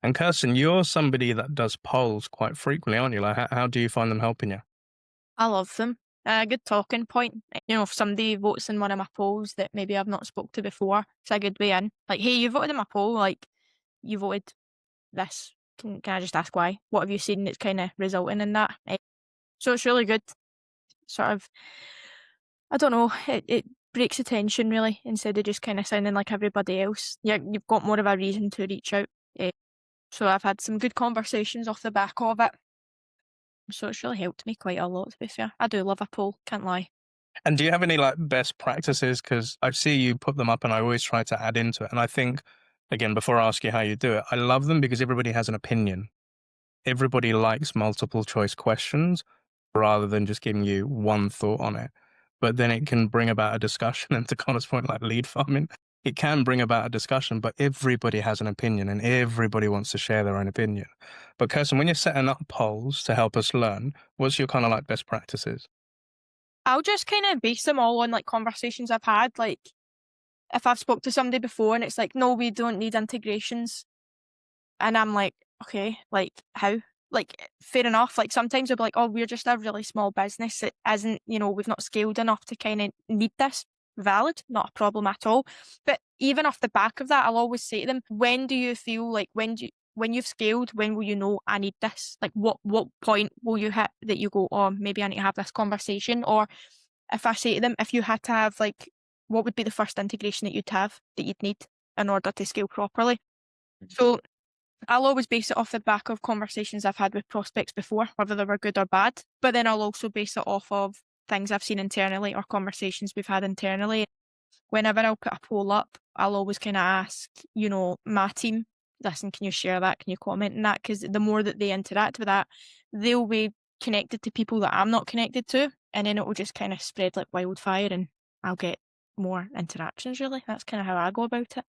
And Kirsten, you're somebody that does polls quite frequently, aren't you? Like, how do you find them helping you? I love them. A good talking point. If somebody votes in one of my polls that maybe I've not spoke to before, it's a good way in. Like, hey, you voted in my poll, like, you voted this. Can I just ask why? What have you seen that's kind of resulting in that? So it's really good. Sort of, I don't know, it breaks the tension really, instead of just kind of sounding like everybody else. You've got more of a reason to reach out. Eh, So I've had some good conversations off the back of it. So it's really helped me quite a lot, to be fair. I do love a poll, can't lie. And do you have any like best practices? Because I see you put them up and I always try to add into it. And I think, again, before I ask you how you do it, I love them because everybody has an opinion. Everybody likes multiple choice questions rather than just giving you one thought on it. But then it can bring about a discussion. And to Connor's point, like lead farming, it can bring about a discussion, but everybody has an opinion and everybody wants to share their own opinion. But Kirsten, when you're setting up polls to help us learn, what's your kind of like best practices? I'll just kind of base them all on like conversations I've had. Like if I've spoke to somebody before and it's like, no, we don't need integrations. And I'm like, okay, like how? Like fair enough. Like sometimes they'll be like, oh, we're just a really small business. It isn't, we've not scaled enough to kind of need this. Valid, not a problem at all. But even off the back of that, I'll always say to them, when do you feel like when you've scaled, when will you know I need this? Like what point will you hit that you go, oh, maybe I need to have this conversation? Or if I say to them, if you had to have like, what would be the first integration that you'd have that you'd need in order to scale properly? So I'll always base it off the back of conversations I've had with prospects before, whether they were good or bad. But then I'll also base it off of things I've seen internally or conversations we've had internally. Whenever I'll put a poll up, I'll always kind of ask, my team, listen, can you share that? Can you comment on that? Because the more that they interact with that, they'll be connected to people that I'm not connected to. And then it will just kind of spread like wildfire and I'll get more interactions, really. That's kind of how I go about it.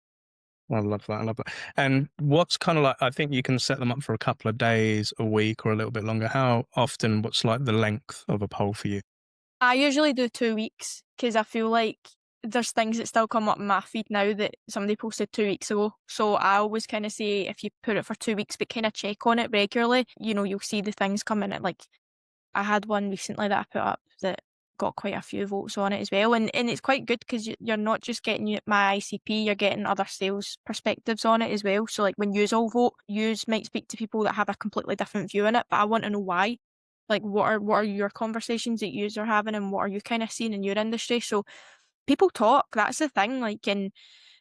I love that. I love that. And what's kind of like, I think you can set them up for a couple of days, a week, or a little bit longer. How often, what's like the length of a poll for you? I usually do 2 weeks because I feel like there's things that still come up in my feed now that somebody posted 2 weeks ago. So I always kind of say if you put it for 2 weeks, but kind of check on it regularly, you'll see the things come in. Like I had one recently that I put up that got quite a few votes on it as well. And it's quite good because you're not just getting my ICP, you're getting other sales perspectives on it as well. So like when yous all vote, yous might speak to people that have a completely different view on it, but I want to know why. Like what are your conversations that yous are having and what are you kind of seeing in your industry? So people talk, that's the thing. Like, and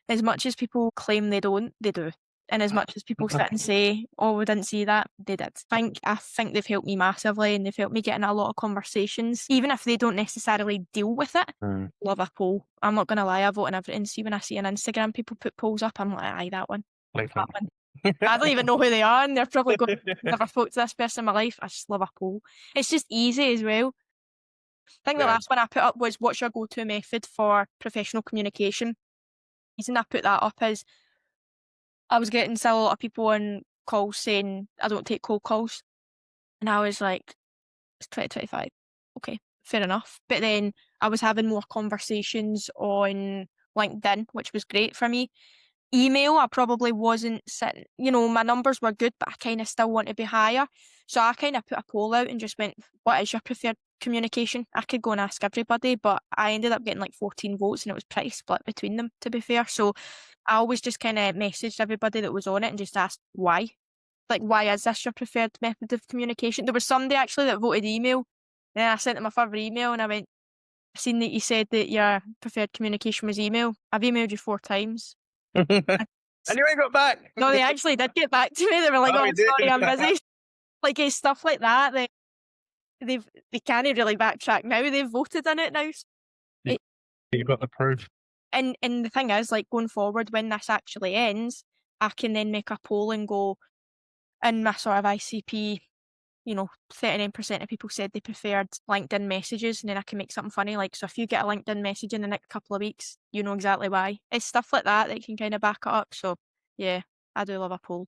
as much as people claim they don't, they do. And as much as people sit and say, "Oh, we didn't see that," they did. I think they've helped me massively, and they've helped me get in a lot of conversations, even if they don't necessarily deal with it. Mm. Love a poll. I'm not gonna lie, I vote on everything. See, when I see on Instagram people put polls up, I'm like, aye, that one, Like that one. I don't even know who they are, and they're probably going, that. never spoke to this person in my life. I just love a poll. It's just easy as well. I think the Yeah. last one I put up was, what's your go-to method for professional communication? The reason I put that up is I was getting still a lot of people on calls saying I don't take cold calls. And I was like, it's 2025. Okay, fair enough. But then I was having more conversations on LinkedIn, which was great for me. Email, I probably wasn't sitting, my numbers were good, but I kind of still want to be higher. So I kind of put a poll out and just went, what is your preferred communication? I could go and ask everybody, but I ended up getting like 14 votes and it was pretty split between them, to be fair. So I always just kind of messaged everybody that was on it and just asked why. Like, why is this your preferred method of communication? There was somebody actually that voted email. Then I sent them a further email and I went, I've seen that you said that your preferred communication was email. I've emailed you 4 times. And you ain't got back. No, they actually did get back to me. They were like, Oh, "Oh, he did. sorry, I'm busy." Like it's stuff like that. They can't really backtrack now. They've voted in it now. You It, you got the proof. and the thing is, like going forward, when this actually ends, I can then make a poll and go in my sort of ICP. 39% of people said they preferred LinkedIn messages, and then I can make something funny like, so if you get a LinkedIn message in the next couple of weeks, you know exactly why. It's stuff like that that can kind of back it up. So yeah, I do love a poll.